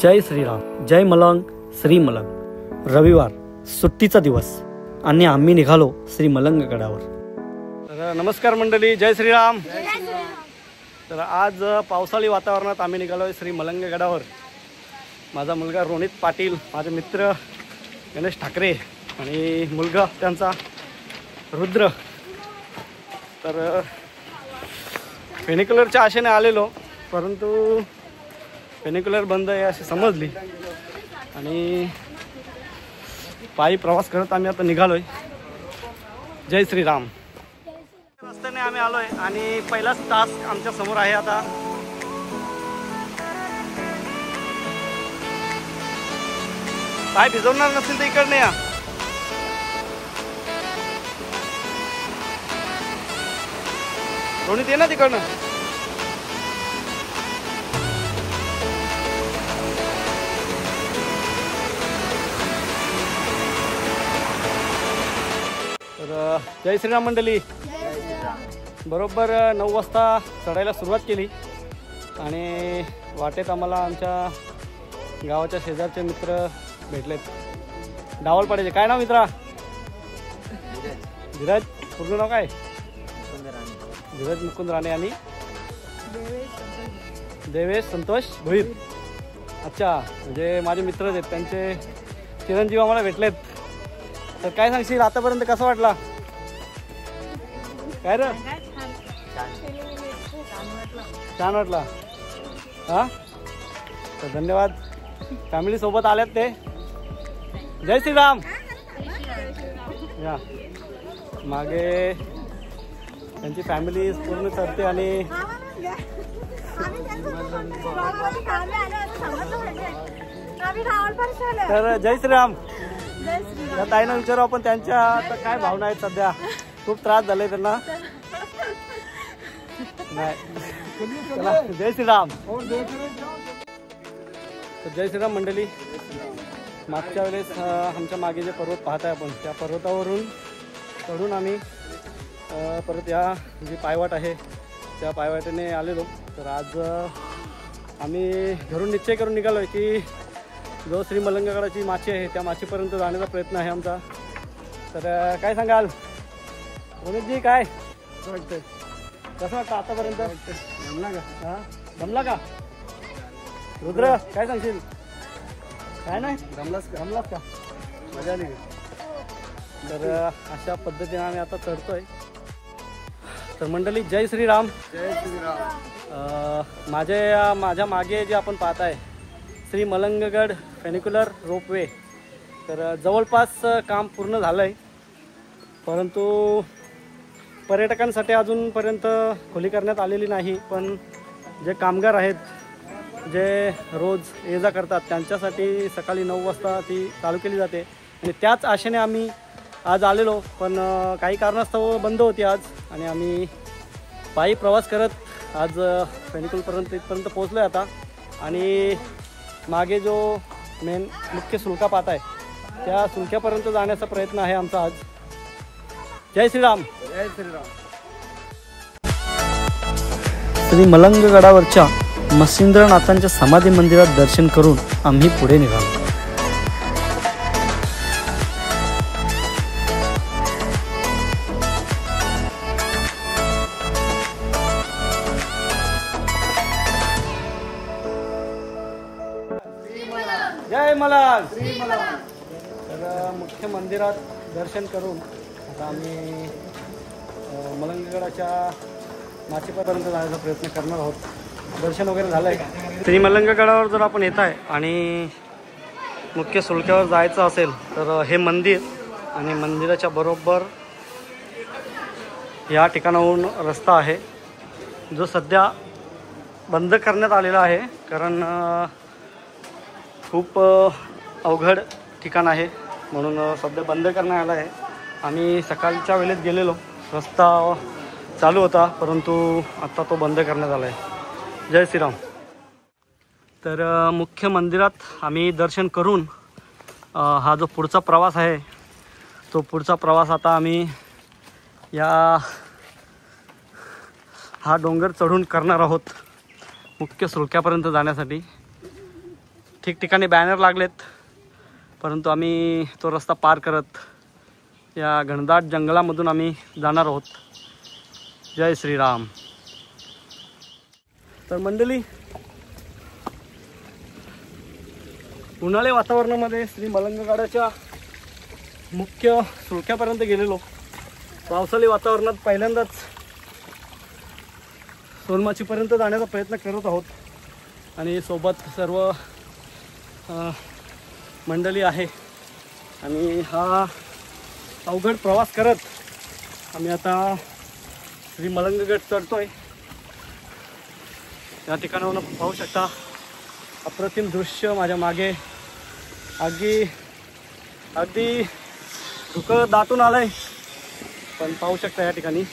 जय श्रीराम, जय मलंग, श्री मलंग। रविवार सुट्टीचा दिवस आणि आम्ही निघालो श्री मलंग गडावर। तर नमस्कार मंडळी, जय श्रीराम। तर आज पावसाळी वातावरणात आम्ही निघालो श्री मलंग गडावर। माझा मुलगा रोनित पाटील, माझे मित्र गणेश ठाकरे आणि मुलगा त्यांचा रुद्र। तर फेनिक्युलरच्या आशेने आलेलो, परंतु फेनिक्युलर बंद आहे अशी समजली आणि पायी प्रवास करत आम्ही आता निघालोय। जय श्रीराम। रस्त्याने आम्ही आलोय आणि पहिलाच तास आमच्या समोर आहे। आता पाय भिजवणार नसेल तर इकडनं या। रोनित ये ना तिकडनं। तर जय श्रीराम मंडळी। बरोबर 9 वाजता चढायला सुरुवात केली आणि वाटेत आम्हाला आमच्या गावाच्या शेजारचे मित्र भेटलेत। डावलपाड्याचे काय नाव मित्रा? धीरज। पूर्ण नाव काय? धीरज मुकुंद राणे आणि देवेश संतोष भोईर। अच्छा, म्हणजे माझे मित्रच आहेत, त्यांचे चिरंजीव आम्हाला भेटलेत। तर काय सांगशील आतापर्यंत कसा वाटला? काय रे? छान वाटला। हा, तर धन्यवाद। फॅमिली सोबत आल्यात ते। जय श्रीराम। या मागे त्यांची फॅमिली पूर्ण चढते आणि तर जय श्रीराम। त्या ताईंना विचारू आपण, त्यांच्या आता काय भावना आहेत सध्या? खूप त्रास झाले त्यांना। नाही, जय श्रीराम। तर जय श्रीराम मंडळी। मागच्या वेळेस आमच्या मागे जे पर्वत पाहताय आपण, त्या पर्वतावरून चढून आम्ही परत या जी पायवाट आहे त्या पायवाटेने आलेलो। तर आज आम्ही घरून निश्चय करून निघालो आहे की जो श्री मलंगगडाची माची आहे त्या माचीपर्यंत जाण्याचा प्रयत्न आहे आमचा। तर काय सांगाल रोनितजी? काय वाटतं, कसं वाटतं आतापर्यंत? जमला का? हां, जमला का? रुद्र काय सांगशील? काय नाही, जमलाच का? मजा आली। तर अशा पद्धतीने आम्ही आता चढतोय। तर मंडळी जय श्रीराम। जय श्रीराम। माझ्या मागे जे आपण पाहताय श्री मलंगगड फेनिक्युलर रोपवे, तर जवळपास काम पूर्ण झालं आहे, परंतु पर्यटकांसाठी अजूनपर्यंत खुली करण्यात आलेली नाही। पण जे कामगार आहेत, जे रोज ये जा करतात, त्यांच्यासाठी सकाळी 9 वाजता ती चालू केली जाते आणि त्याच आशेने आम्ही आज आलेलो। पण काही कारणास्तव बंद होती आज आणि आम्ही पायी प्रवास करत आज फेनिक्युलरपर्यंत इथपर्यंत पोहोचलो आहे आता। आणि मागे जो मेन मुख्य सुळका पाहत आहे त्या सुळक्यापर्यंत जाण्याचा प्रयत्न आहे आमचा आज। जय श्रीराम। जय श्रीराम। श्री मलंगगडावरच्या मच्छिंद्रनाथांच्या समाधी मंदिरात दर्शन करून आम्ही पुढे निघालो। जय मलंग। तर मुख्य मंदिरात दर्शन करून आता आम्ही मलंगगडाच्या माचीपर्यंत जाण्याचा प्रयत्न करणार आहोत। दर्शन वगैरे झालं आहे। श्री मलंगगडावर जर आपण येत आहे आणि मुख्य सुळक्यावर जायचं असेल तर हे मंदिर आणि मंदिराच्या बरोबर या ठिकाणाहून रस्ता आहे, जो सध्या बंद करण्यात आलेला आहे, कारण खूप अवघड ठिकाण आहे म्हणून सध्या बंद करण्यात आला आहे। आम्ही सकाळच्या वेळेत गेलेलो, रस्ता चालू होता, परंतु आता तो बंद करण्यात आला आहे। जय श्रीराम। तर मुख्य मंदिरात आम्ही दर्शन करून हा जो पुढचा प्रवास आहे तो पुढचा प्रवास आता आम्ही हा डोंगर चढून करणार आहोत मुख्य सुळक्यापर्यंत जाण्यासाठी। ठिकठिकाणी बॅनर लागलेत, परंतु आम्ही तो रस्ता पार करत या घनदाट जंगलामधून आम्ही जाणार आहोत. जय श्रीराम. तर मंडळी, उन्हाळी वातावरणामध्ये श्री मलंगगडाच्या मुख्य सुळक्यापर्यंत गेलेलो. पावसाळी वातावरणात पहिल्यांदाच सोनमाचीपर्यंत जाण्याचा प्रयत्न करत आहोत आणि सोबत सर्व मंडळी आहे. आणि हा अवघड प्रवास करत आम्ही आता श्री मलंगगड चढतोय. या ठिकाणाहून आपण पाहू शकता अप्रतिम दृश्य माझ्या मागे. अगदी धुकं दाटून आलंय, पण पाहू शकता या ठिकाणी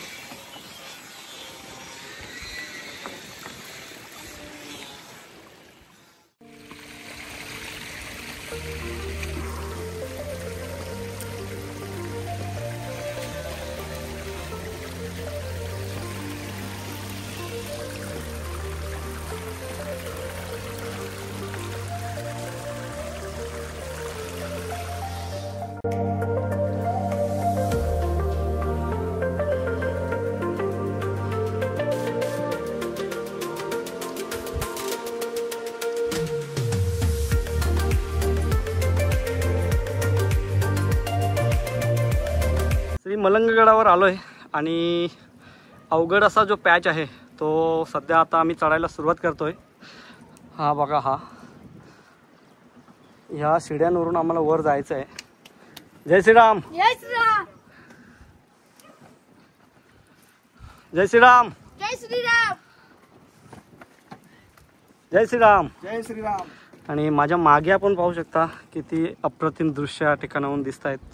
श्री मलंगगडावर आलो आहे आणि अवघड असा जो पॅच आहे तो सध्या आता आम्ही चढायला सुरुवात करतोय. हा बघा, ह्या शिड्यांवरून आम्हाला वर जायचं आहे. जय श्रीराम. जय श्रीराम. जय श्रीराम. जय श्रीराम. जय श्रीराम. जय श्रीराम. आणि माझ्या मागे आपण पाहू शकता किती अप्रतिम दृश्य या ठिकाणाहून दिसत आहेत.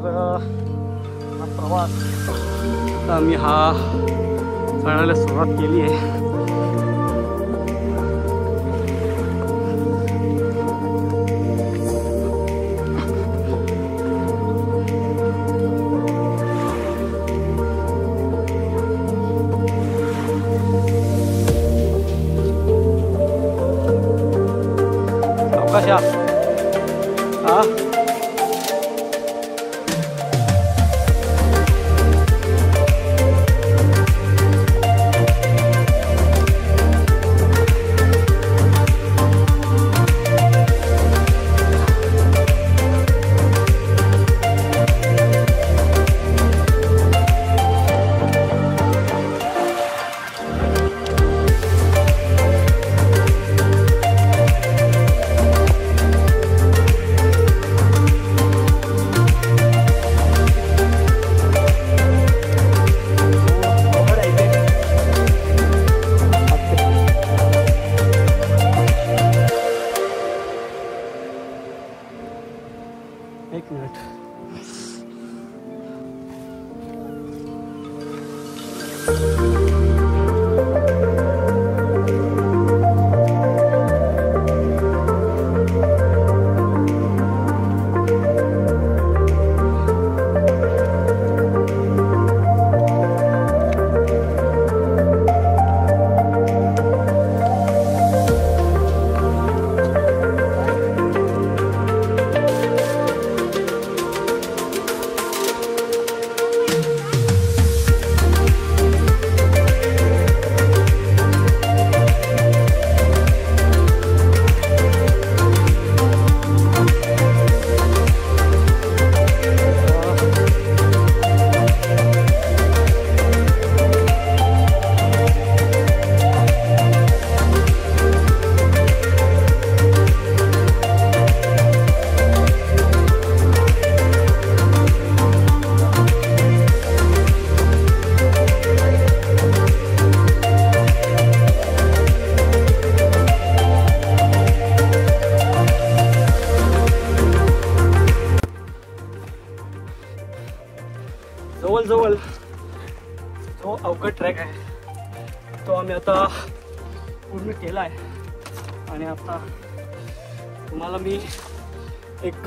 हा प्रवास आता आम्ही चढायला सुरुवात केली आहे. अवकाश एक मिनिट. जवळ जो अवघड ट्रॅक आहे तो आम्ही आता पूर्ण केला आहे आणि आता तुम्हाला मी एक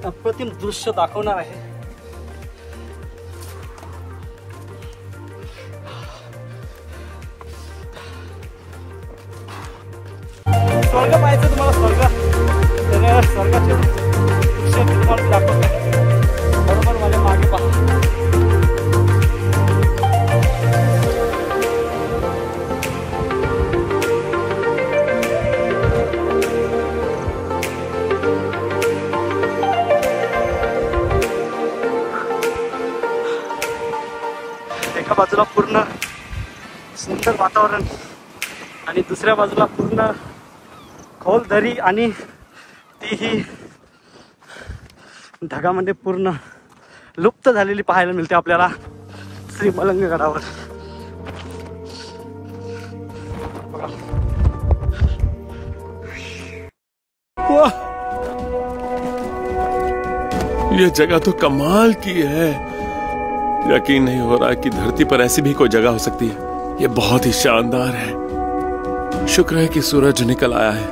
अप्रतिम दृश्य दाखवणार आहे. स्वर्ग पाहायचं तुम्हाला, स्वर्ग तर स्वर्गाचे दृश्य तुम्हाला दाखवतो. बरोबर माझ्या मागे पहा. एका बाजूला पूर्ण सुंदर वातावरण आणि दुसऱ्या बाजूला पूर्ण खोल दरी आणि तीही ढगामध्ये पूर्ण लुप्त झालेली पाहायला मिळते आपल्याला श्री मलंगगडावर. ये जगह तो कमाल की है. यकीन नहीं हो रहा कि धरती पर ऐसी भी कोई जगह हो सकती है. ये बहुत ही शानदार है. शुक्र है कि सूरज निकल आया है.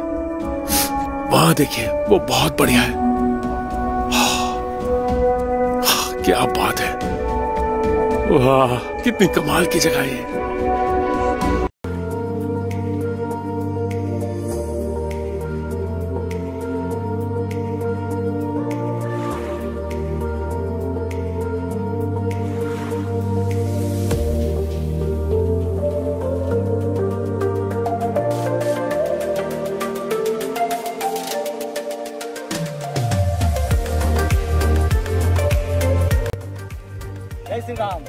वहां देखिए, वो बहुत बढ़िया है. क्या बात है. वाह, कितनी कमाल की जगह है. जय श्री राम.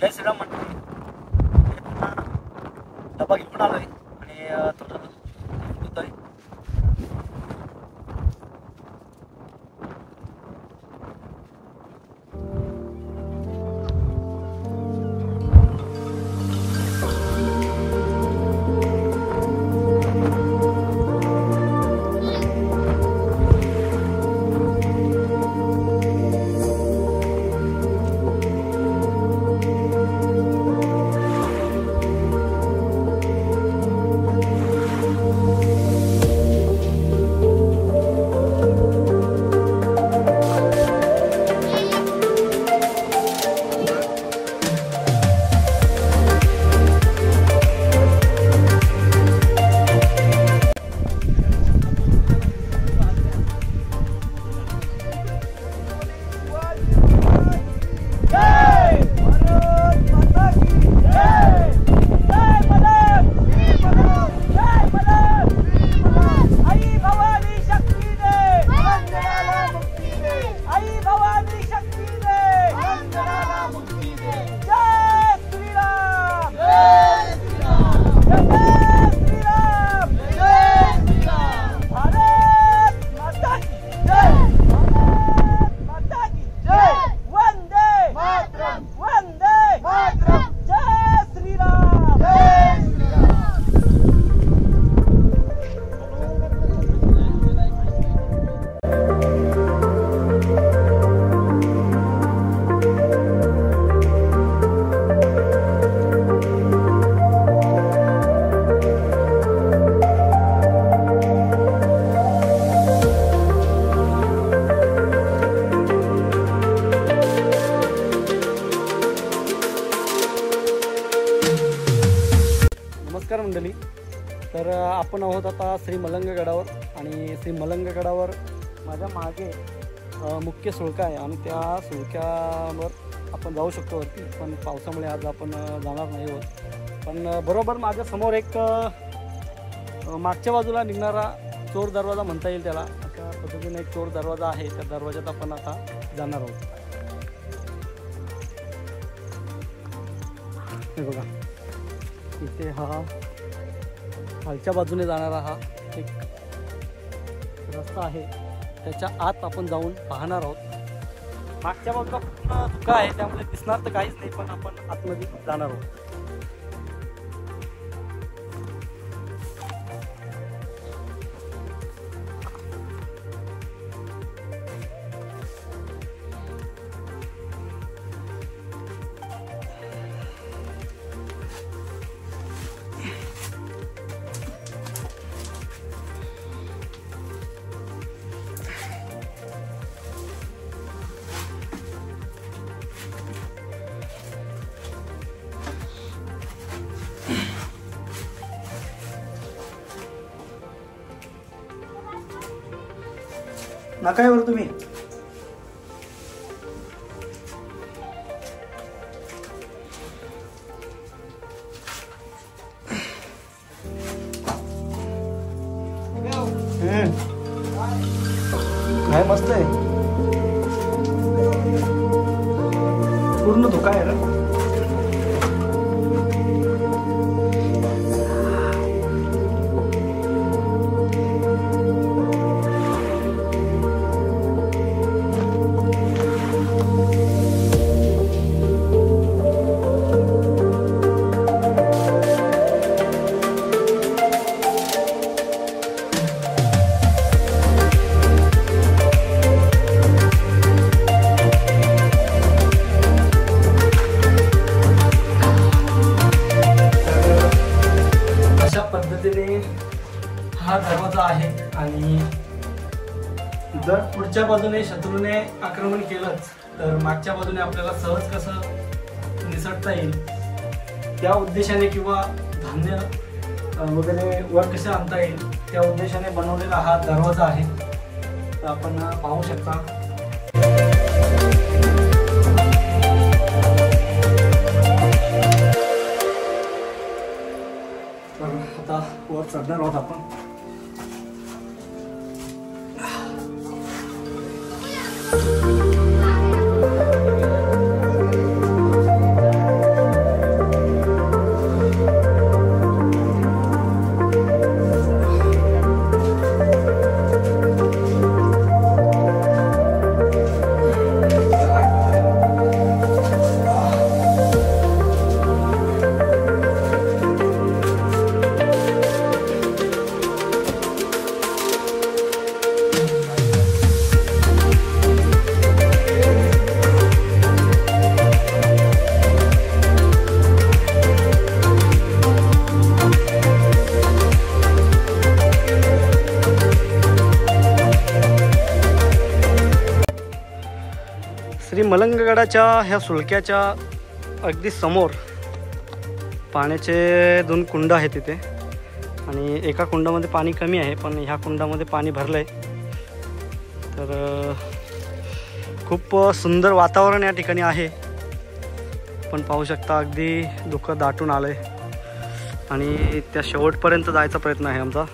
जय श्रीराम मंडळी. डबा घेऊन आलोय आणि थोडं होतोय. नमस्कार मंडळी. तर आपण आहोत आता श्री मलंगगडावर आणि श्री मलंगगडावर माझ्या मागे मुख्य सुळका आहे आणि त्या सुळक्यावर आपण जाऊ शकतो वरती, पण पावसामुळे आज आपण जाणार नाही आहोत. पण बरोबर माझ्या समोर एक मागच्या बाजूला निघणारा चोर दरवाजा म्हणता येईल त्याला, अशा पद्धतीने एक चोर दरवाजा आहे. त्या दरवाजात आपण आता जाणार आहोत. हे बघा, इथे हा खालच्या बाजूने जाणारा हा एक रस्ता आहे. त्याच्या आत आपण जाऊन पाहणार आहोत। मागच्या बाजूला पूर्ण धुका आहे, त्यामुळे दिसणार तर काहीच नाही, पण आपण आतमध्ये जाणार आहोत। नाकायवर तुम्ही काय मस्त आहे, पूर्ण धोका आहे रे। हा दरवाजा आहे आणि जर पुढच्या बाजूने शत्रूने आक्रमण केलंच तर मागच्या बाजूने आपल्याला सहज कसं निसटता येईल त्या उद्देशाने किंवा धान्य वगैरे वर कसे आणता येईल त्या उद्देशाने बनवलेला हा दरवाजा आहे। तर आपण पाहू शकता आता वर चढणार आहोत आपण। श्री मलंगगडाच्या ह्या सुळक्याच्या अगदी समोर पाण्याचे 2 कुंड आहेत तिथे आणि एका कुंडामध्ये पाणी कमी आहे पण ह्या कुंडामध्ये पाणी भरलं आहे। तर खूप सुंदर वातावरण या ठिकाणी आहे, पण पाहू शकता अगदी धुकं दाटून आलं आहे आणि त्या शेवटपर्यंत जायचा प्रयत्न आहे आमचा।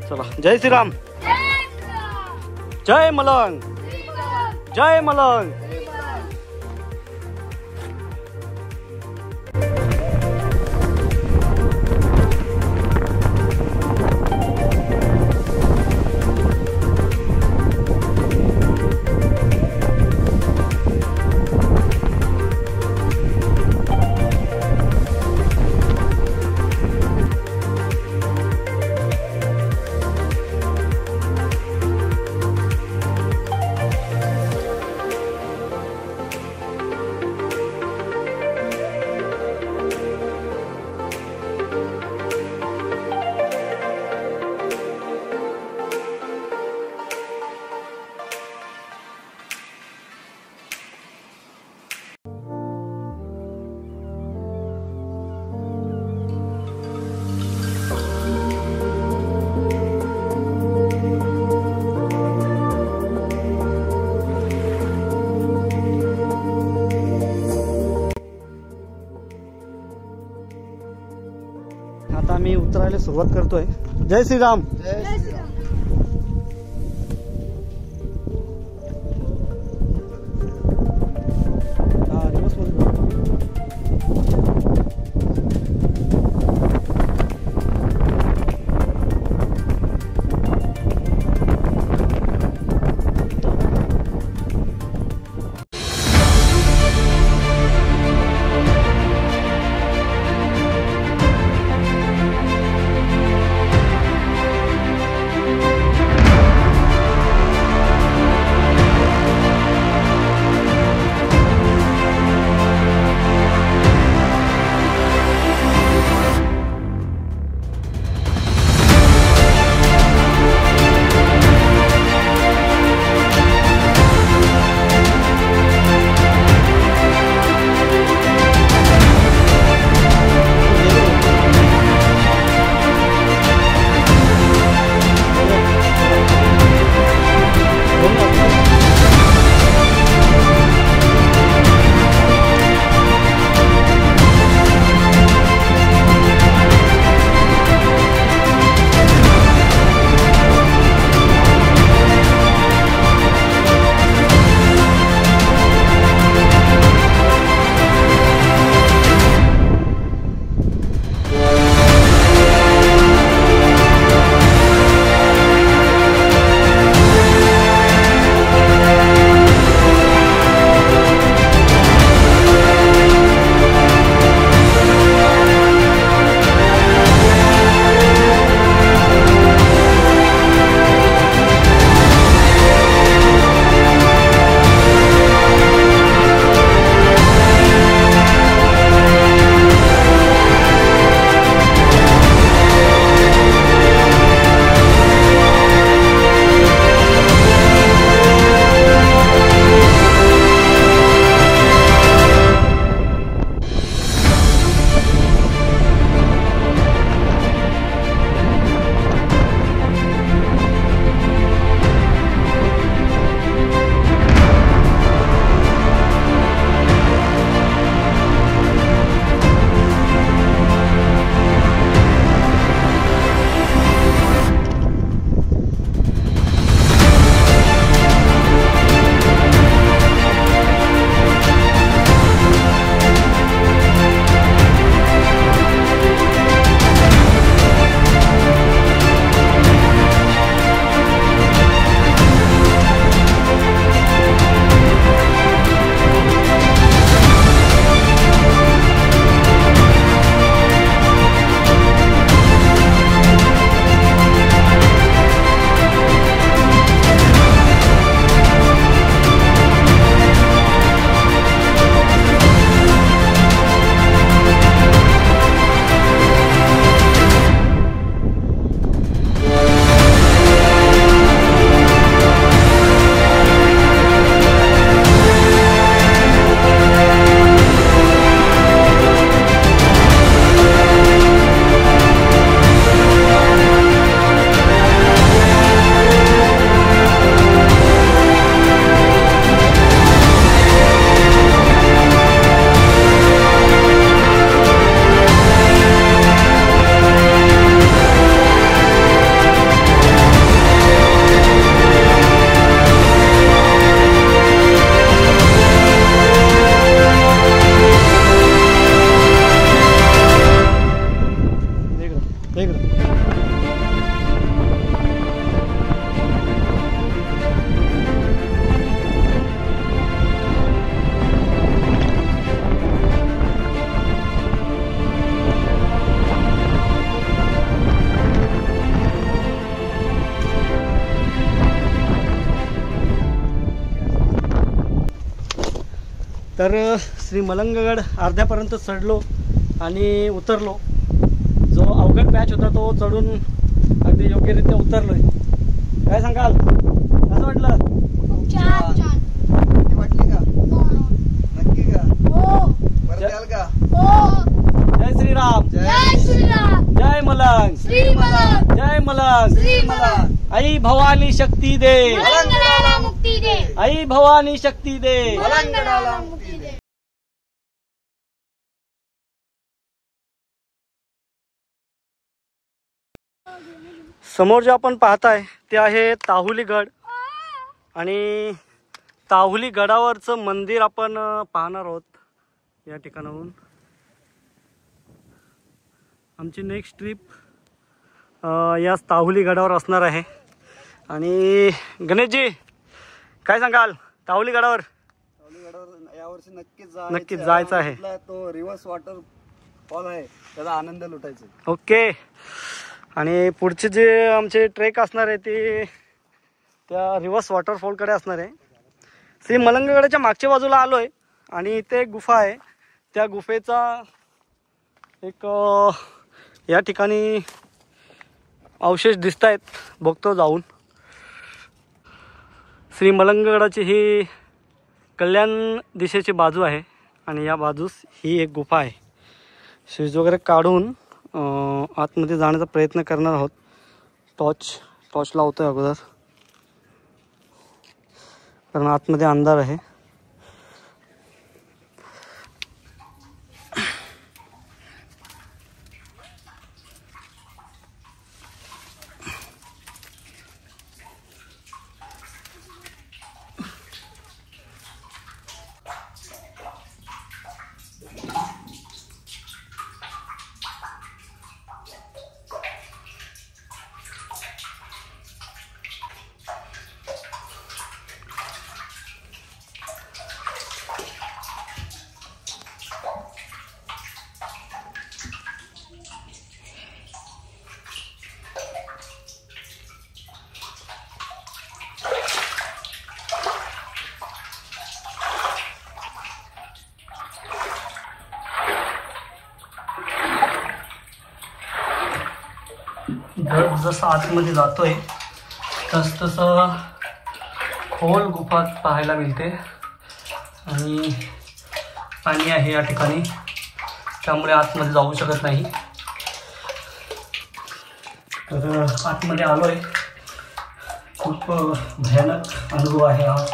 चला, जय श्रीराम, जय मलंग, जय मलंग। आता आम्ही उतरायला सुरुवात करतोय। जय श्रीराम, जय श्रीराम। तर श्री मलंगगड अर्ध्यापर्यंत चढलो आणि उतरलो. जो अवघड पॅच होता तो चढून अगदी योग्यरित्या उतरलोय. काय सांगाल, कसं वाटलं? खूप छान छान. भीती वाटली का? नक्की का? हो परत याल का? हो. जय श्रीराम, जय श्रीराम. जय मलंग, श्री मलंग, जय मलंग. श्री मलंग. आई भवानी शक्ती दे, मलंगगडाला मुक्ती दे. आई भवानी शक्ती दे. मलंगगडाला मुक्ती दे. समोर जे आपण पाहताय ते आहे ताहुली गड आणि ताहुली गडावरचं मंदिर आपण पाहणार आहोत. या ठिकाणाहून आमची नेक्स्ट ट्रिप या ताहुली गडावर असणार आहे. आणि गणेशजी काय सांगाल ताहुली गडावर? यावर्षी नक्कीच जायचं आहे. तो रिव्हर्स वॉटर फॉल आहे, त्याचा आनंद लुटायचा. ओके. आणि पुढचे जे आमचे ट्रेक असणार आहे ते त्या रिव्हर्स वॉटरफॉलकडे असणार आहे. श्री मलंगगडाच्या मागच्या बाजूला आलो आहे आणि इथे एक गुफा आहे. त्या गुफेचा एक या ठिकाणी अवशेष दिसत आहेत, बघतो जाऊन. श्री मलंगगडाची ही कल्याण दिशेची बाजू आहे आणि या बाजूस ही एक गुफा आहे. शूज वगैरे काढून आतमध्ये जाण्याचा प्रयत्न करणार आहोत. टॉर्च लावतो आहे अगोदर, कारण आतमध्ये अंधार आहे. जसं आतमध्ये जातोय तसं खोल गुफा पाहायला मिळते आणि पाणी आहे या ठिकाणी, त्यामुळे आतमध्ये जाऊ शकत नाही. तर आतमध्ये आलोय. खूप भयानक अनुभव आहे हा.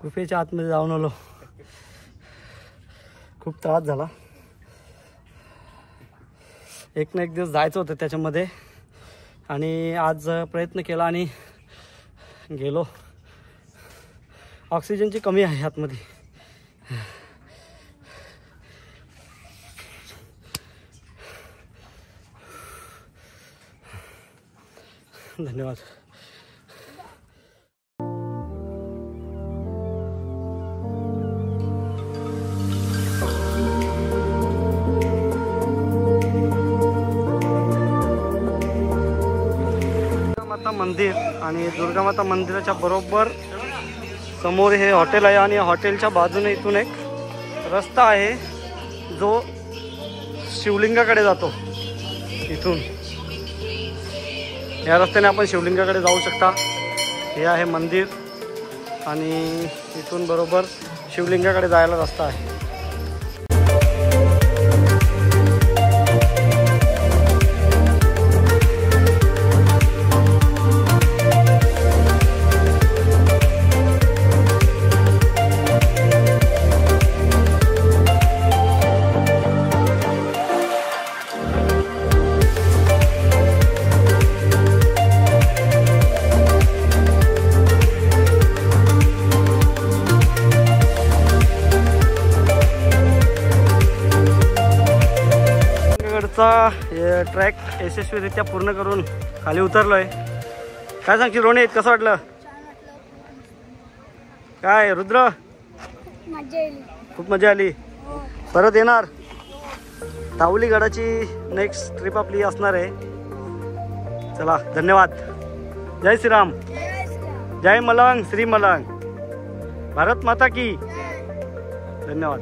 गुफेच्या आतमध्ये जाऊन आलो. खूप त्रास झाला. एक ना एक दिवस जायचं होतं त्याच्यामध्ये आणि आज प्रयत्न केला आणि गेलो. ऑक्सिजनची कमी आहे आतमध्ये. धन्यवाद. मंदिर आणि दुर्गामाता मंदिराच्या बरोबर समोर हे हॉटेल आहे आणि हॉटेलच्या बाजूने इथून एक रस्ता आहे जो शिवलिंगाकडे जातो. इथून या रस्त्याने आपण शिवलिंगाकडे जाऊ शकता. हे आहे मंदिर आणि इथून बरोबर शिवलिंगाकडे जायला रस्ता आहे. आजचा ट्रॅक यशस्वीरित्या पूर्ण करून खाली उतरलो आहे. काय सांगशील रोनित, कसं वाटलं? काय रुद्र, मजा येईल. खूप मजा आली. परत येणार. तावली गडाची नेक्स्ट ट्रिप आपली असणार आहे. चला, धन्यवाद. जय श्रीराम, जय मलंग, श्री मलंग, भारत माता की धन्यवाद.